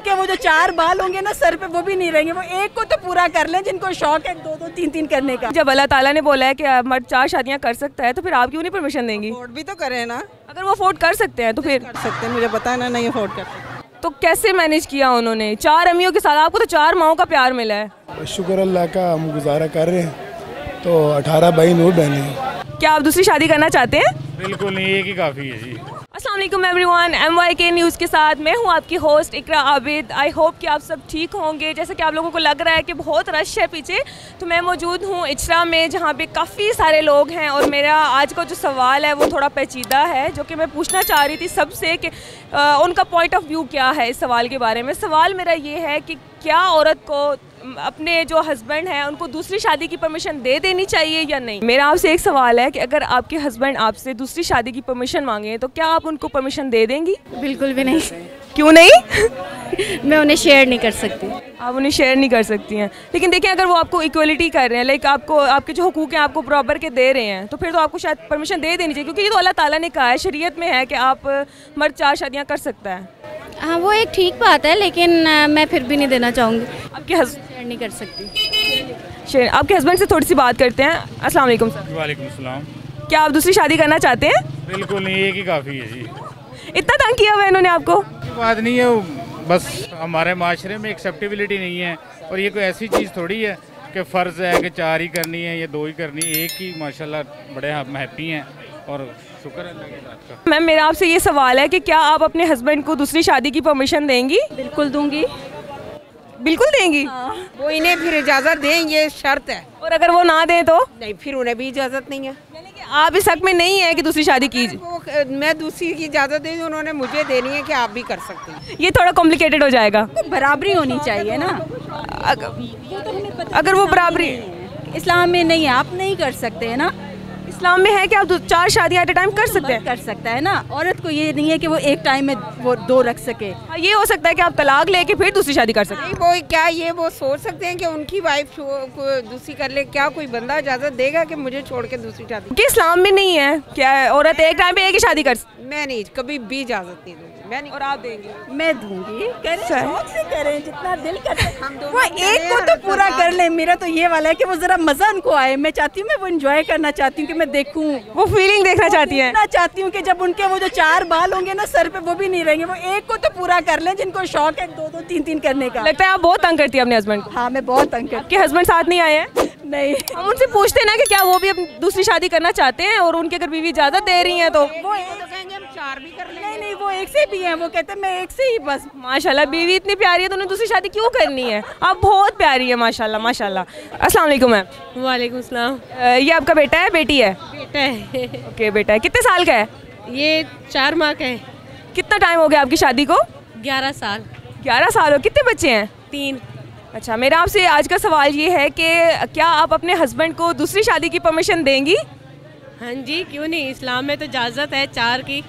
कि वो जो 4 बाल होंगे ना सर पे वो भी नहीं रहेंगे, वो एक को तो पूरा कर लें जिनको शौक है 2-2 3-3 करने का। जब अल्लाह ताला ने बोला है कि मर्द 4 शादियां कर सकता है तो फिर आप क्यों नहीं परमिशन देंगी? अफोर्ड भी तो करें ना, अगर वो अफोर्ड कर सकते हैं तो फिर कर सकते हैं, मुझे पता है ना नहीं अफोर्ड कर सकते। तो कैसे मैनेज किया उन्होंने 4 अम्मियों के साथ? आपको तो 4 माओं का प्यार मिला है। शुक्र अल्लाह का, हम गुजारा कर रहे हैं। तो 18 भाई और बहनें हैं। क्या आप दूसरी शादी करना चाहते हैं? बिल्कुल नहीं, एक ही काफ़ी है जी। अस्सलाम वालेकुम एवरीवन, MYK न्यूज़ के साथ मैं हूं आपकी host Iqra Abid. I hope कि आप सब ठीक होंगे। जैसे कि आप लोगों को लग रहा है कि बहुत रश है पीछे, तो मैं मौजूद हूं इचरा में जहां पे काफ़ी सारे लोग हैं। और मेरा आज का जो सवाल है वो थोड़ा पेचीदा है, जो कि मैं पूछना चाह रही थी सबसे कि उनका पॉइंट ऑफ व्यू क्या है इस सवाल के बारे में। सवाल मेरा ये है कि क्या औरत को अपने जो हस्बैंड हैं उनको दूसरी शादी की परमिशन दे देनी चाहिए या नहीं? मेरा आपसे एक सवाल है कि अगर आपके हस्बैंड आपसे दूसरी शादी की परमिशन मांगे तो क्या आप उनको परमिशन दे देंगी? बिल्कुल भी नहीं। क्यों नहीं? मैं उन्हें शेयर नहीं कर सकती। आप उन्हें शेयर नहीं कर सकती हैं, लेकिन देखिए अगर वो आपको इक्वलिटी कर रहे हैं, लाइक आपको आपके जो हुकूक हैं आपको बराबर के दे रहे हैं, तो फिर तो आपको शायद परमिशन दे देनी चाहिए, क्योंकि ये तो अल्लाह ताला ने कहा है, शरीयत में है कि आप मर्द 4 शादियाँ कर सकता है। हाँ, वो एक ठीक बात है, लेकिन मैं फिर भी नहीं देना चाहूँगी। आपके शेयर नहीं कर सकती। आपके हस्बैंड से थोड़ी सी बात करते हैं। अस्सलाम वालेकुम सर। वालेकुम सलाम। क्या आप दूसरी शादी करना चाहते हैं? बिल्कुल नहीं, एक ही काफ़ी है जी। इतना तंग किया हुआ है इन्होंने आपको? बात नहीं है, बस हमारे माशरे में एक्सेप्टेबिलिटी नहीं है। और ये कोई ऐसी चीज़ थोड़ी है कि फ़र्ज़ है कि 4 ही करनी है या 2 ही करनी है। एक ही माशाल्लाह बड़े हम हैप्पी हैं और शुक्र है अल्लाह के बात का। मैम मेरा आपसे ये सवाल है कि क्या आप अपने हस्बैंड को दूसरी शादी की परमिशन देंगी? बिल्कुल दूंगी। बिल्कुल देंगी? वो इन्हें फिर इजाज़त दें, ये शर्त है। और अगर वो ना दें तो? नहीं, फिर उन्हें भी इजाज़त नहीं है। यानी कि आप इस हक में नहीं है कि दूसरी शादी कीजिए? वो मैं दूसरी की इजाज़त दे दूं, उन्होंने मुझे देनी है कि आप भी कर सकते हैं। ये थोड़ा कॉम्प्लिकेटेड हो जाएगा। बराबरी होनी चाहिए ना। अगर वो बराबरी इस्लाम में नहीं है, आप नहीं कर सकते है ना। इस्लाम में है कि आप 4 शादियाँ एट ए टाइम कर सकते हैं? कर सकता है ना। औरत को ये नहीं है कि वो एक टाइम में वो 2 रख सके। हाँ, ये हो सकता है कि आप तलाक लेके फिर दूसरी शादी कर सकते हैं। नहीं, वो क्या ये वो सोच सकते हैं कि उनकी वाइफ को दूसरी कर ले? क्या कोई बंदा इजाज़त देगा कि मुझे छोड़ के दूसरी शादी? कि इस्लाम में नहीं है क्या औरत एक टाइम पे एक ही शादी कर? मैं नहीं, कभी भी इजाज़त नहीं दूंगी। मैं नहीं। और आप देंगे? मैं दूंगी। शौक से करें, जितना दिल करे। हम वो एक को तो पूरा कर ले। मेरा तो ये वाला है कि वो जरा मजा उनको आए। मैं चाहती हूँ, मैं वो एंजॉय करना चाहती हूँ कि मैं देखूँ, वो फीलिंग देखना चाहती हैं? देखना चाहती हूँ कि जब उनके वो जो 4 बाल होंगे ना सर पे वो भी नहीं रहेंगे, वो एक को तो पूरा कर लें जिनको शौक है 2-2 3-3 करने का। लगता है आप बहुत तंग करती है अपने हस्बैंड को। हाँ, मैं बहुत तंग करती आपके हस्बैंड साथ नहीं आए हैं? हूँ। नहीं, हम उनसे पूछते हैं ना कि क्या वो भी अपनी दूसरी शादी करना चाहते हैं, और उनकी अगर बीवी इजाजत दे रही हैं तो वो एक तो कहेंगे हम 4 भी कर लेंगे। नहीं, वो एक से भी हैं। वो कहते हैं मैं एक से ही बस। माशाल्लाह बीवी इतनी प्यारी है तो उन्हें दूसरी शादी क्यों करनी है? आप बहुत प्यारी है माशाल्लाह माशाल्लाह। अस्सलाम वालेकुम मैम। वालेकुम सलाम। ये आपका बेटा है बेटी है? बेटा है। ओके, बेटा है। कितने साल का है? ये 4 माह का है। कितना टाइम हो गया आपकी शादी को? 11 साल। 11 साल हो। कितने बच्चे हैं? 3। अच्छा, मेरा आपसे आज का सवाल ये है कि क्या आप अपने हस्बैंड को दूसरी शादी की परमिशन देंगी? हाँ जी, क्यों नहीं। इस्लाम में तो इजाज़त है 4 की,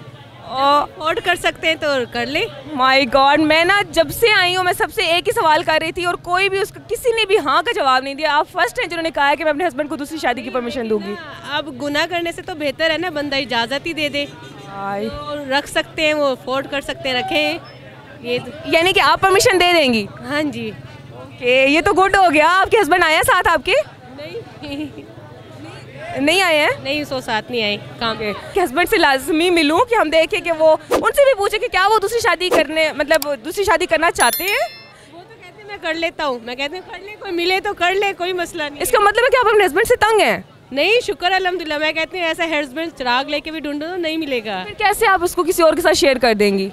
और अफोर्ड कर सकते हैं तो कर ले। माय गॉड, मैं ना जब से आई हूँ मैं सबसे एक ही सवाल कर रही थी और कोई भी उसका किसी ने भी हाँ का जवाब नहीं दिया। आप फर्स्ट हैं जिन्होंने कहा है कि मैं अपने हस्बैंड को दूसरी शादी की परमिशन दूंगी। अब गुनाह करने से तो बेहतर है ना बंदा इजाज़त ही दे दे। तो रख सकते हैं, वो अफोर्ड कर सकते हैं, रखें। ये यानी कि आप परमिशन दे देंगी? हाँ जी। ओके, ये तो गुड हो गया। आपके हस्बैंड आए हैं साथ आपके? नहीं नहीं आए हैं? नहीं, सो साथ नहीं आए काम के। कि हस्बैंड से लाजमी मिलूं कि हम देखें कि वो उनसे भी पूछे कि क्या वो दूसरी शादी करने मतलब दूसरी शादी करना चाहते हैं? वो तो कहते हैं मैं कर लेता हूँ। मैं कहती हूँ कर ले, कोई मिले तो कर ले, कोई मसला नहीं। इसका मतलब है कि आप अपने हस्बैंड से तंग हैं? नहीं, शुक्र अल्हम्दुलिल्लाह। मैं कहती हूँ ऐसा हस्बैंड चिराग लेके भी ढूंढो तो नहीं मिलेगा। फिर कैसे आप उसको किसी और के साथ शेयर कर देंगी?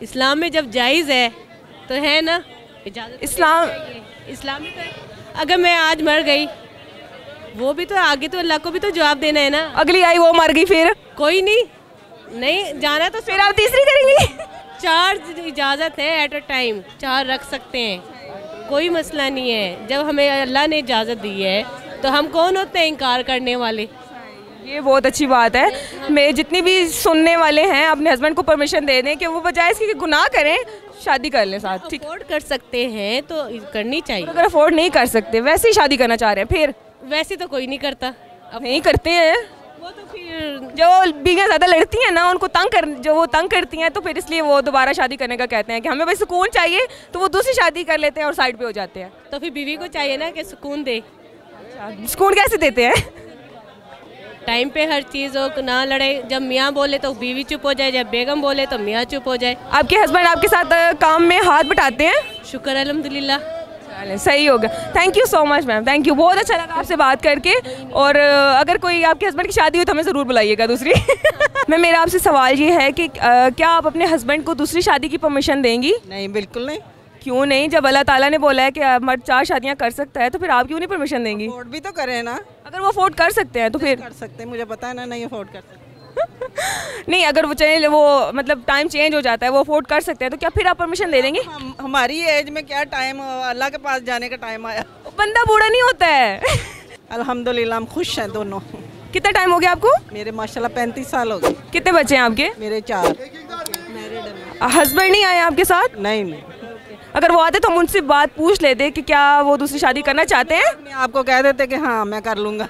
इस्लाम में जब जायज़ है तो है ना, इजाज़त। इस्लाम में तो अगर मैं आज मर गई, वो भी तो आगे तो अल्लाह को भी तो जवाब देना है ना। अगली आई वो मर गई, फिर कोई नहीं जाना तो फिर आप तीसरी करेंगी? 4 इजाज़त है एट अ टाइम, 4 रख सकते हैं, कोई मसला नहीं है। जब हमें अल्लाह ने इजाज़त दी है तो हम कौन होते हैं इनकार करने वाले। ये बहुत अच्छी बात है। मैं जितनी भी सुनने वाले हैं अपने हस्बैंड को परमिशन दे दें कि वो बजाय इसके कि गुनाह करें शादी कर लें साथ। ठीक, अफोर्ड कर सकते हैं तो करनी चाहिए। अगर अफोर्ड नहीं कर सकते वैसे ही शादी करना चाह रहे हैं फिर? वैसे तो कोई नहीं करता। अब नहीं करते हैं, वो तो फिर जो बीवियाँ ज़्यादा लड़ती हैं ना, उनको वो तंग करती हैं, तो फिर इसलिए वो दोबारा शादी करने का कहते हैं कि हमें बस सुकून चाहिए, तो वो दूसरी शादी कर लेते हैं और साइड पे हो जाते हैं। तो फिर बीवी को चाहिए ना कि सुकून दे। सुकून कैसे देते हैं? टाइम पे हर चीज़ हो, ना लड़े। जब मियाँ बोले तो बीवी चुप हो जाए, जब बेगम बोले तो मियाँ चुप हो जाए। आपके हस्बैंड आपके साथ काम में हाथ बटाते हैं? शुक्र अल्हम्दुलिल्लाह। चलें, सही होगा। Thank you so much ma'am, thank you, बहुत अच्छा लगा आपसे बात करके। और अगर कोई आपके हस्बैंड की शादी हो तो हमें ज़रूर बुलाइएगा दूसरी। मैं मेरा आपसे सवाल ये है कि क्या आप अपने हस्बैंड को दूसरी शादी की परमिशन देंगी? नहीं, बिल्कुल नहीं। क्यों नहीं? जब अल्लाह ताला ने बोला है कि मर्द 4 शादियां कर सकता है, तो फिर आप क्यों नहीं परमिशन देंगी? अफोर्ड भी तो करें ना। अगर वो अफोर्ड कर सकते हैं तो फिर कर सकते हैं, मुझे पता है ना, नहीं अफोर्ड कर सकते। नहीं, अगर वो चाहे, वो मतलब टाइम चेंज हो जाता है, वो अफोर्ड कर सकते हैं, तो क्या फिर आप परमिशन दे देंगे? हमारी एज में क्या टाइम, अल्लाह के पास जाने का टाइम आया। बंदा बूढ़ा नहीं होता है। अल्हम्दुलिल्लाह हम खुश हैं दोनों। कितना टाइम हो गया आपको? मेरे माशाल्लाह 35 साल हो गए। कितने बच्चे हैं आपके? मेरे 4। हस्बैंड नहीं आए आपके साथ? नहीं, अगर वो आते तो हम उनसे बात पूछ लेते कि क्या वो दूसरी शादी करना चाहते हैं। आपको कह देते कि हाँ मैं कर लूँगा।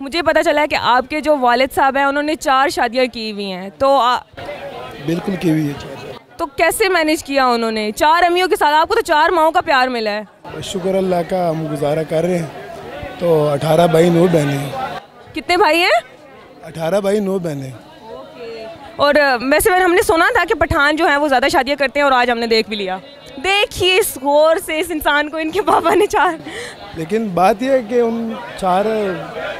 मुझे पता चला है कि आपके जो वालिद साहब हैं उन्होंने 4 शादियाँ की हुई हैं, तो बिल्कुल की हुई है। तो कैसे मैनेज किया उन्होंने 4 अम्मियों के साथ? आपको तो 4 माओं का प्यार मिला है। शुक्र अल्लाह का, हम गुजारा कर रहे हैं। तो 18 भाई 9 बहनें हैं। कितने भाई हैं? 18 भाई 9 बहनें। और वैसे हमने सुना था कि पठान जो है वो ज़्यादा शादियाँ करते हैं, और आज हमने देख भी लिया। देखिए इस गौर से, इस इंसान को इनके पापा ने 4। लेकिन बात यह है कि उन 4,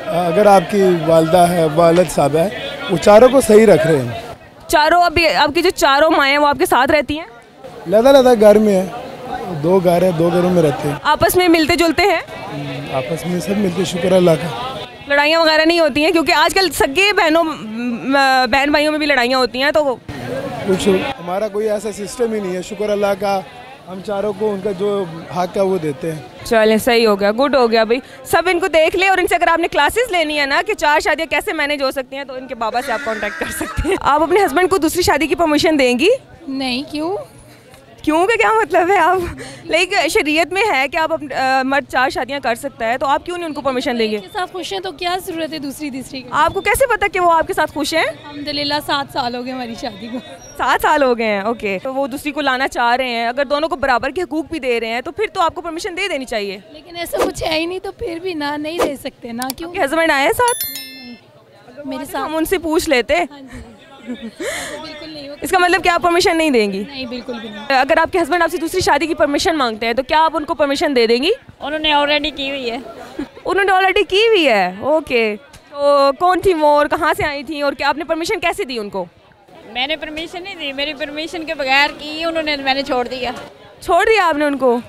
अगर आपकी वालदा है, वालिद साहब है, वो चारों को सही रख रहे हैं। चारों अभी आपकी जो 4 माएँ हैं वो आपके साथ रहती हैं? लदा घर में है, 2 घर है, 2 घरों में रहते हैं। आपस में मिलते जुलते हैं? आपस में सब मिलते, शुक्र अल्लाह का। लड़ाइयाँ वगैरह नहीं होती हैं? क्योंकि आजकल सगे बहन भाइयों में भी लड़ाइयाँ होती हैं, तो कुछ हमारा कोई ऐसा सिस्टम ही नहीं है। शुक्र अल्लाह का, हम चारों को उनका जो हक है वो देते हैं। चलें, सही हो गया, गुड हो गया भाई। सब इनको देख ले, और इनसे अगर आपने क्लासेस लेनी है ना कि 4 शादियाँ कैसे मैनेज हो सकती हैं, तो इनके बाबा से आप कांटेक्ट कर सकते हैं। आप अपने हस्बैंड को दूसरी शादी की परमिशन देंगी? नहीं। क्यों? क्यों का क्या मतलब है? आप लाइक शरीयत में है कि आप मर्द 4 शादियाँ कर सकता है, तो आप क्यों नहीं उनको परमिशन देंगे? के साथ खुश हैं तो क्या ज़रूरत है दूसरी तीसरी की? आपको कैसे पता कि वो आपके साथ खुश हैं? अल्हम्दुलिल्लाह 7 साल हो गए हमारी शादी को। 7 साल हो गए हैं, ओके। तो वो दूसरी को लाना चाह रहे हैं, अगर दोनों को बराबर के हकूक भी दे रहे हैं, तो फिर तो आपको परमिशन दे देनी चाहिए। लेकिन ऐसा कुछ है ही नहीं, तो फिर भी ना नहीं दे सकते ना। क्यों? हस्बैंड आए साथ? मेरे साथ हम उनसे पूछ लेते। बिल्कुल नहीं। इसका मतलब क्या आप परमिशन नहीं देंगी? नहीं, बिल्कुल भी नहीं। अगर आपके हस्बैंड आपसे दूसरी शादी की परमिशन मांगते हैं, तो क्या आप उनको परमिशन दे देंगी? उन्होंने ऑलरेडी की हुई है। उन्होंने ऑलरेडी की हुई है, ओके। तो कौन थी वो, और कहाँ से आई थी, और क्या आपने परमिशन कैसे दी उनको? मैंने परमिशन नहीं दी, मेरी परमिशन के बगैर की उन्होंने, मैंने छोड़ दिया। छोड़ दिया आपने उनको?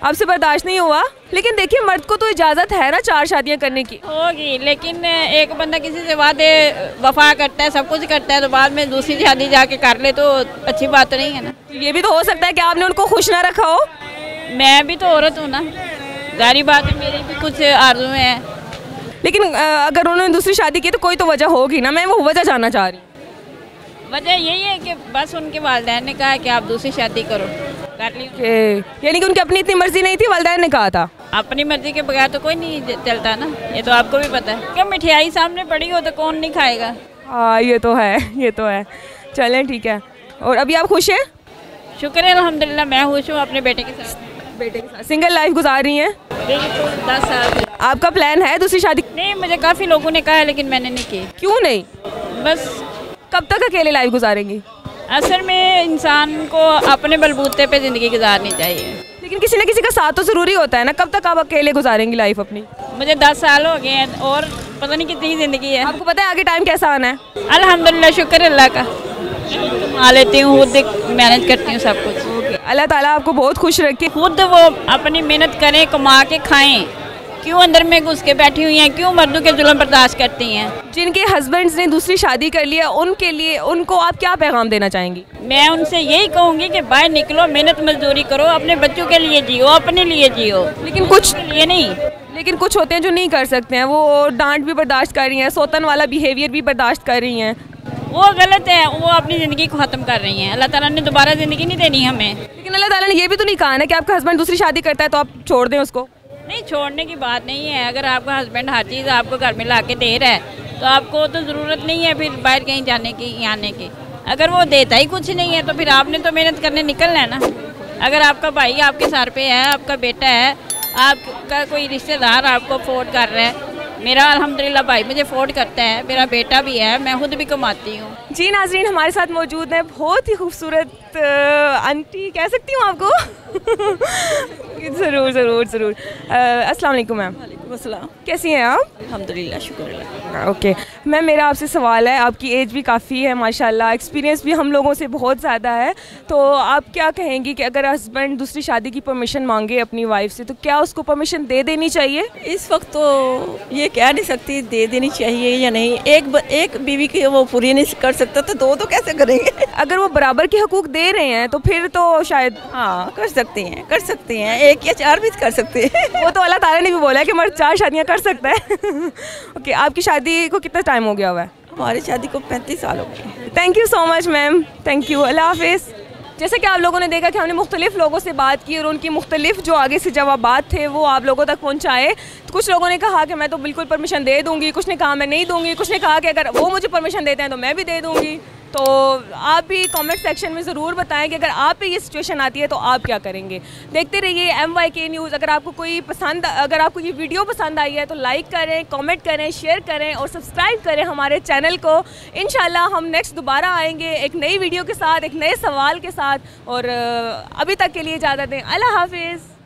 आपसे बर्दाश्त नहीं हुआ? लेकिन देखिए, मर्द को तो इजाज़त है ना 4 शादियाँ करने की। होगी, लेकिन एक बंदा किसी से वादे वफा करता है, सब कुछ करता है, तो बाद में दूसरी शादी जाके कर ले तो अच्छी बात तो नहीं है ना। ये भी तो हो सकता है कि आपने उनको खुश ना रखा हो। मैं भी तो औरत हूँ ना, जारी बात है, मेरी भी कुछ आरज़ू हैं। लेकिन अगर उन्होंने दूसरी शादी की तो कोई तो वजह होगी ना, मैं वो वजह जानना चाह रही हूँ। वजह यही है कि बस उनके वालिदैन ने कहा कि आप दूसरी शादी करो, कर ली। यानी कि उनकी अपनी इतनी मर्जी नहीं थी, वालिदैन ने कहा था? अपनी मर्जी के बगैर तो कोई नहीं चलता ना, ये तो आपको भी पता है। क्या मिठाई सामने पड़ी हो तो कौन नहीं खाएगा? हाँ, ये तो है, ये तो है। चलें, ठीक है। और अभी आप खुश हैं? शुक्र है अल्हम्दुलिल्लाह, मैं खुश हूँ अपने बेटे के साथ। बेटे के साथ सिंगल लाइफ गुजार रही हैं? 10 साल। आपका प्लान है दूसरी शादी? नहीं, मुझे काफ़ी लोगों ने कहा है, लेकिन मैंने नहीं की। क्यों नहीं? बस। कब तक अकेले लाइफ गुजारेंगी? असल में इंसान को अपने बलबूते पे ज़िंदगी गुजारनी चाहिए। लेकिन किसी न किसी का साथ तो ज़रूरी होता है ना। कब तक आप अकेले गुजारेंगी लाइफ अपनी? मुझे 10 साल हो गए हैं, और पता नहीं कितनी ज़िंदगी है। आपको पता है आगे टाइम कैसा आना है? अल्हम्दुलिल्लाह, शुक्र अल्लाह का, कमा लेती हूँ, खुद मैनेज करती हूँ सब कुछ। अल्लाह ताला आपको बहुत खुश रखे। खुद वो अपनी मेहनत करें, कमा के खाएं। क्यों अंदर में घुस के बैठी हुई हैं? क्यों मर्दों के जुल्म बर्दाश्त करती हैं? जिनके हस्बैंड्स ने दूसरी शादी कर लिया, उनके लिए उनको आप क्या पैगाम देना चाहेंगी? मैं उनसे यही कहूँगी कि बाहर निकलो, मेहनत मजदूरी करो, अपने बच्चों के लिए जियो, अपने लिए जियो, लेकिन कुछ के लिए नहीं। लेकिन कुछ होते हैं जो नहीं कर सकते हैं, वो डांट भी बर्दाश्त कर रही हैं, सौतन वाला बिहेवियर भी बर्दाश्त कर रही हैं। वो गलत है, वो अपनी ज़िंदगी को ख़त्म कर रही हैं। अल्लाह ताला ने दोबारा ज़िंदगी नहीं देनी हमें। लेकिन अल्लाह ताला ने ये भी तो नहीं कहा ना कि आपका हस्बैंड दूसरी शादी करता है तो आप छोड़ दें उसको। नहीं, छोड़ने की बात नहीं है। अगर आपका हस्बैंड हर चीज़ आपको घर में ला के दे रहा है तो आपको तो ज़रूरत नहीं है फिर बाहर कहीं जाने की, आने की। अगर वो देता ही कुछ नहीं है तो फिर आपने तो मेहनत करने निकलना है ना। अगर आपका भाई आपके सर पे है, आपका बेटा है, आपका कोई रिश्तेदार आपको अफोर्ड कर रहा है, मेरा अल्हम्दुलिल्लाह भाई मुझे अफोर्ड करता है, मेरा बेटा भी है, मैं खुद भी कमाती हूँ। जी नाज़रीन, हमारे साथ मौजूद है बहुत ही खूबसूरत आंटी, कह सकती हूँ आपको? ज़रूर ज़रूर ज़रूर। अस्सलाम वालेकुम मैम। अस्सलाम। कैसी हैं आप? अल्हम्दुलिल्लाह, शुक्र। ओके मैम, मेरा आपसे सवाल है, आपकी एज भी काफ़ी है माशाल्लाह, एक्सपीरियंस भी हम लोगों से बहुत ज़्यादा है, तो आप क्या कहेंगी कि अगर हस्बैंड दूसरी शादी की परमिशन मांगे अपनी वाइफ से तो क्या उसको परमिशन दे देनी चाहिए? इस वक्त तो ये कह नहीं सकती दे देनी चाहिए या नहीं। एक बीवी की वो पूरी नहीं कर सकता तो दो तो कैसे करेंगे? अगर वो बराबर के हकूक दे रहे हैं तो फिर तो शायद हाँ कर सकते हैं, एक या चार भी कर सकते हैं। वो तो अल्लाह ताला ने भी बोला है कि मर्द 4 शादियां कर सकता है। ओके, आपकी शादी को कितना टाइम हो गया हुआ है? हमारी शादी को 35 साल हो गए। Thank you so much ma'am, thank you, Allah हाफिज़। जैसे कि आप लोगों ने देखा कि हमने मुख्तलिफ लोगों से बात की और उनकी मुख्तलिफ जो आगे से जवाबात थे वो आप लोगों तक पहुंचाए। तो कुछ लोगों ने कहा कि मैं तो बिल्कुल परमिशन दे दूंगी, कुछ ने कहा मैं नहीं दूंगी, कुछ ने कहा कि अगर वो मुझे परमिशन देते हैं तो मैं भी दे दूंगी। तो आप भी कमेंट सेक्शन में ज़रूर बताएं कि अगर आप पे ये सिचुएशन आती है तो आप क्या करेंगे। देखते रहिए MYK न्यूज़। अगर आपको ये वीडियो पसंद आई है तो लाइक करें, कमेंट करें, शेयर करें और सब्सक्राइब करें हमारे चैनल को। इंशाल्लाह हम नेक्स्ट दोबारा आएंगे एक नई वीडियो के साथ, एक नए सवाल के साथ। और अभी तक के लिए इजाज़त दें। अल्लाह हाफिज़।